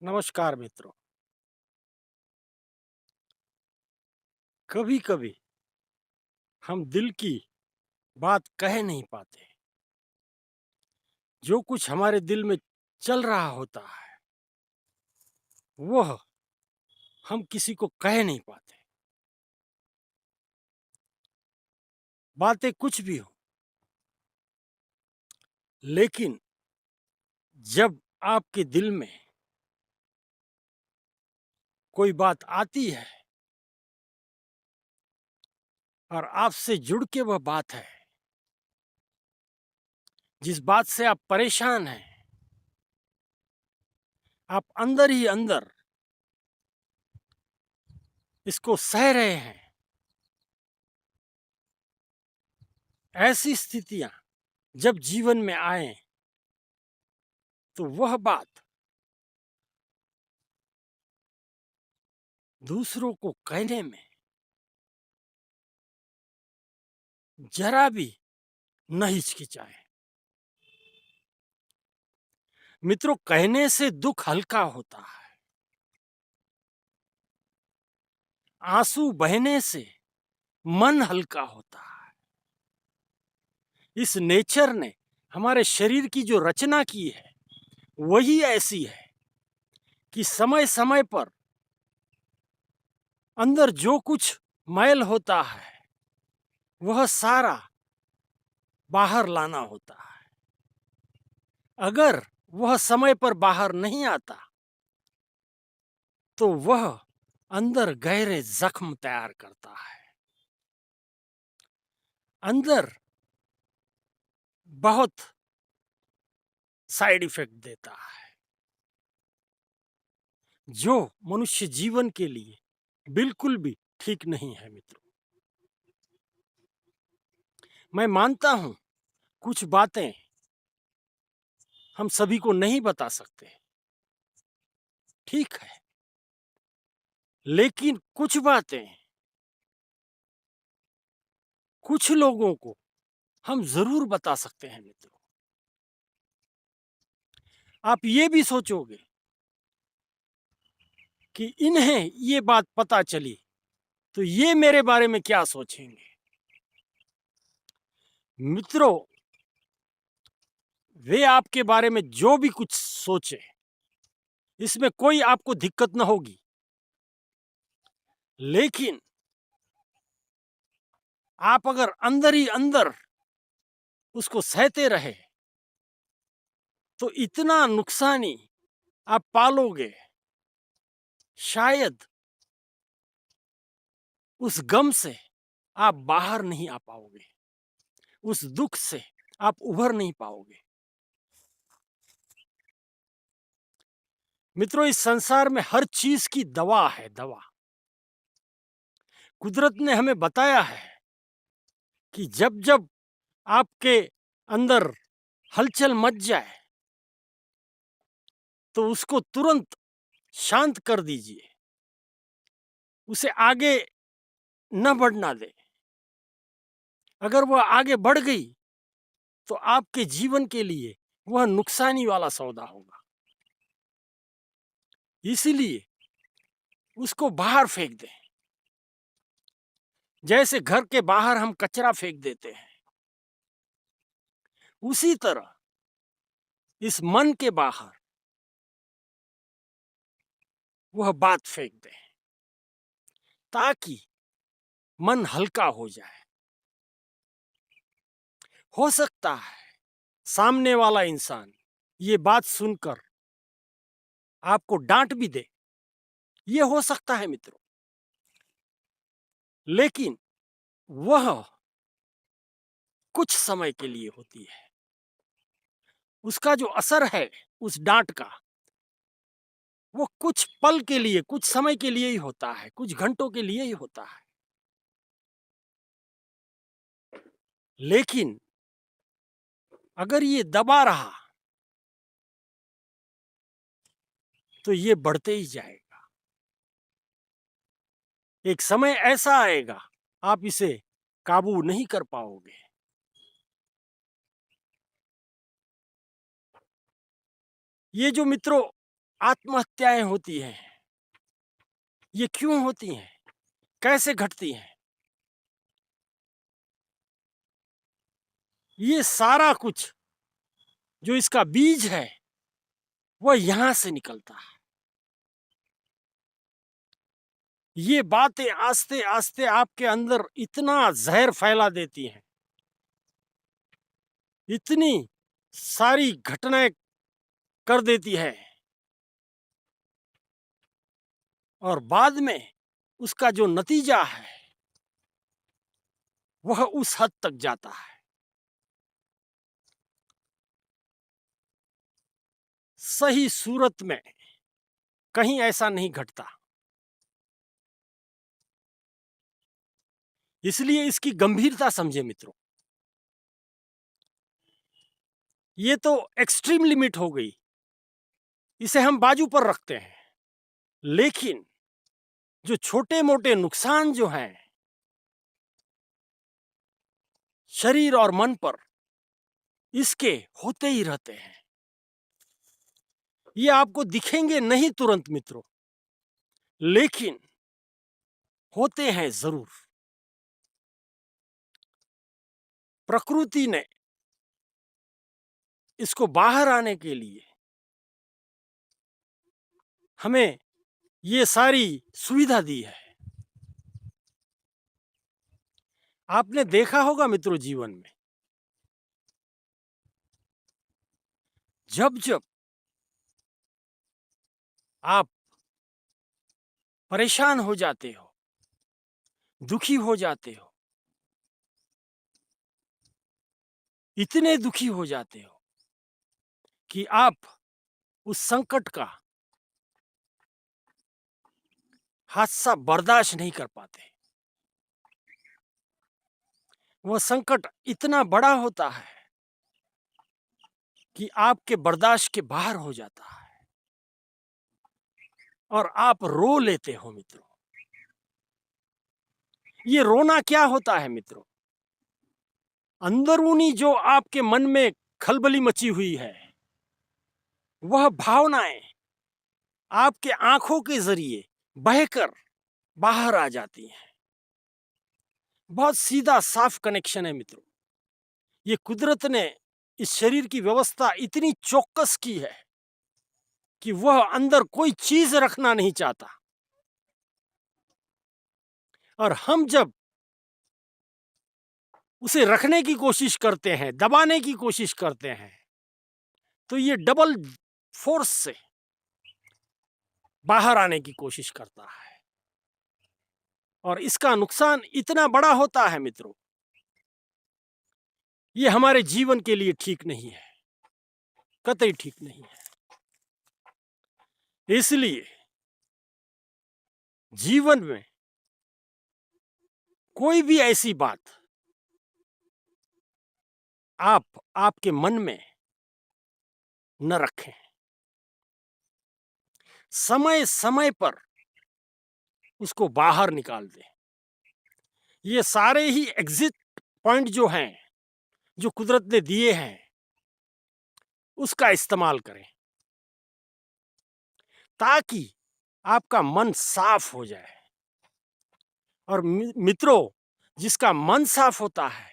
नमस्कार मित्रों। कभी कभी हम दिल की बात कह नहीं पाते। जो कुछ हमारे दिल में चल रहा होता है वह हम किसी को कह नहीं पाते। बातें कुछ भी हो, लेकिन जब आपके दिल में कोई बात आती है और आपसे जुड़ के वह बात है जिस बात से आप परेशान हैं, आप अंदर ही अंदर इसको सह रहे हैं, ऐसी स्थितियां जब जीवन में आए तो वह बात दूसरों को कहने में जरा भी न हिचकिचाए। मित्रों, कहने से दुख हल्का होता है। आंसू बहने से मन हल्का होता है। इस नेचर ने हमारे शरीर की जो रचना की है वही ऐसी है कि समय समय पर अंदर जो कुछ मैल होता है वह सारा बाहर लाना होता है। अगर वह समय पर बाहर नहीं आता तो वह अंदर गहरे जख्म तैयार करता है, अंदर बहुत साइड इफेक्ट देता है, जो मनुष्य जीवन के लिए बिल्कुल भी ठीक नहीं है। मित्रों, मैं मानता हूं कुछ बातें हम सभी को नहीं बता सकते, ठीक है, लेकिन कुछ बातें कुछ लोगों को हम जरूर बता सकते हैं। मित्रों, आप ये भी सोचोगे कि इन्हें ये बात पता चली तो ये मेरे बारे में क्या सोचेंगे। मित्रों, वे आपके बारे में जो भी कुछ सोचे इसमें कोई आपको दिक्कत न होगी, लेकिन आप अगर अंदर ही अंदर उसको सहते रहे तो इतना नुकसानी आप पालोगे, शायद उस गम से आप बाहर नहीं आ पाओगे, उस दुख से आप उभर नहीं पाओगे। मित्रों, इस संसार में हर चीज की दवा है, दवा। कुदरत ने हमें बताया है कि जब जब आपके अंदर हलचल मच जाए तो उसको तुरंत शांत कर दीजिए, उसे आगे न बढ़ना दे। अगर वह आगे बढ़ गई तो आपके जीवन के लिए वह नुकसानी वाला सौदा होगा। इसीलिए उसको बाहर फेंक दें, जैसे घर के बाहर हम कचरा फेंक देते हैं, उसी तरह इस मन के बाहर वह बात फेंक दें ताकि मन हल्का हो जाए। हो सकता है सामने वाला इंसान ये बात सुनकर आपको डांट भी दे, ये हो सकता है मित्रों, लेकिन वह कुछ समय के लिए होती है। उसका जो असर है उस डांट का, वो कुछ पल के लिए, कुछ समय के लिए ही होता है, कुछ घंटों के लिए ही होता है। लेकिन अगर ये दबा रहा तो ये बढ़ते ही जाएगा। एक समय ऐसा आएगा आप इसे काबू नहीं कर पाओगे। ये जो मित्रों आत्महत्याएं होती हैं, ये क्यों होती हैं, कैसे घटती हैं? ये सारा कुछ जो इसका बीज है वह यहां से निकलता है। ये बातें आस्ते आस्ते आपके अंदर इतना जहर फैला देती हैं, इतनी सारी घटनाएं कर देती है, और बाद में उसका जो नतीजा है वह उस हद तक जाता है। सही सूरत में कहीं ऐसा नहीं घटता, इसलिए इसकी गंभीरता समझे मित्रों। ये तो एक्सट्रीम लिमिट हो गई, इसे हम बाजू पर रखते हैं, लेकिन जो छोटे मोटे नुकसान जो हैं शरीर और मन पर, इसके होते ही रहते हैं। ये आपको दिखेंगे नहीं तुरंत मित्रों, लेकिन होते हैं जरूर। प्रकृति ने इसको बाहर आने के लिए हमें ये सारी सुविधा दी है। आपने देखा होगा मित्रों, जीवन में जब जब आप परेशान हो जाते हो, दुखी हो जाते हो, इतने दुखी हो जाते हो कि आप उस संकट का हादसा बर्दाश्त नहीं कर पाते, वह संकट इतना बड़ा होता है कि आपके बर्दाश्त के बाहर हो जाता है और आप रो लेते हो मित्रों। ये रोना क्या होता है मित्रों? अंदरूनी जो आपके मन में खलबली मची हुई है, वह भावनाएं आपके आंखों के जरिए बहकर बाहर आ जाती हैं। बहुत सीधा साफ कनेक्शन है मित्रों। ये कुदरत ने इस शरीर की व्यवस्था इतनी चौकस की है कि वह अंदर कोई चीज रखना नहीं चाहता, और हम जब उसे रखने की कोशिश करते हैं, दबाने की कोशिश करते हैं, तो ये डबल फोर्स से बाहर आने की कोशिश करता है, और इसका नुकसान इतना बड़ा होता है मित्रों, ये हमारे जीवन के लिए ठीक नहीं है, कतई ठीक नहीं है। इसलिए जीवन में कोई भी ऐसी बात आप आपके मन में न रखें, समय समय पर उसको बाहर निकाल दें। ये सारे ही एग्जिट पॉइंट जो हैं, जो कुदरत ने दिए हैं, उसका इस्तेमाल करें ताकि आपका मन साफ हो जाए। और मित्रों, जिसका मन साफ होता है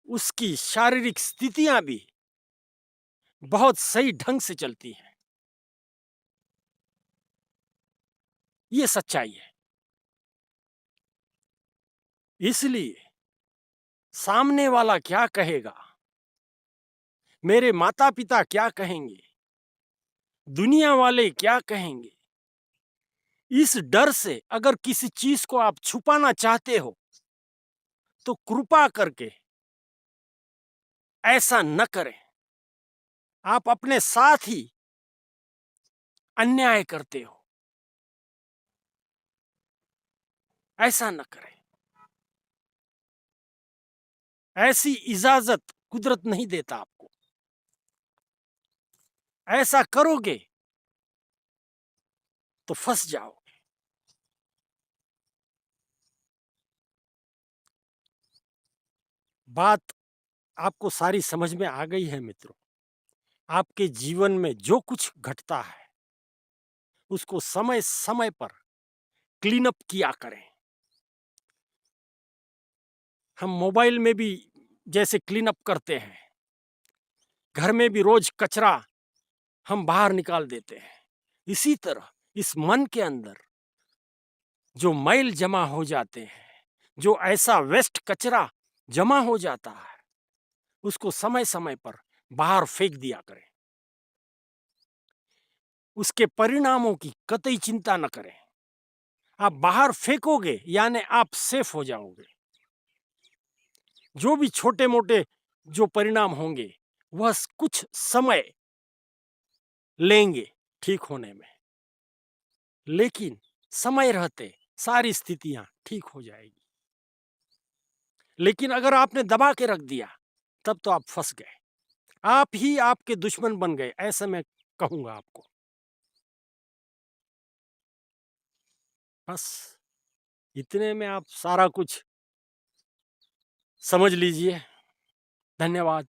उसकी शारीरिक स्थितियां भी बहुत सही ढंग से चलती हैं। ये सच्चाई है। इसलिए सामने वाला क्या कहेगा, मेरे माता पिता क्या कहेंगे, दुनिया वाले क्या कहेंगे, इस डर से अगर किसी चीज को आप छुपाना चाहते हो तो कृपा करके ऐसा न करें। आप अपने साथ ही अन्याय करते हो, ऐसा न करें। ऐसी इजाजत कुदरत नहीं देता आपको। ऐसा करोगे तो फंस जाओगे। बात आपको सारी समझ में आ गई है मित्रों। आपके जीवन में जो कुछ घटता है उसको समय समय पर क्लीन अप किया करें। हम मोबाइल में भी जैसे क्लीन अप करते हैं, घर में भी रोज कचरा हम बाहर निकाल देते हैं। इसी तरह इस मन के अंदर जो मैल जमा हो जाते हैं, जो ऐसा वेस्ट कचरा जमा हो जाता है, उसको समय समय पर बाहर फेंक दिया करें। उसके परिणामों की कतई चिंता न करें। आप बाहर फेंकोगे यानी आप सेफ हो जाओगे। जो भी छोटे मोटे जो परिणाम होंगे वह कुछ समय लेंगे ठीक होने में, लेकिन समय रहते सारी स्थितियां ठीक हो जाएगी। लेकिन अगर आपने दबा के रख दिया तब तो आप फंस गए, आप ही आपके दुश्मन बन गए, ऐसा मैं कहूंगा आपको। बस इतने में आप सारा कुछ समझ लीजिए। धन्यवाद।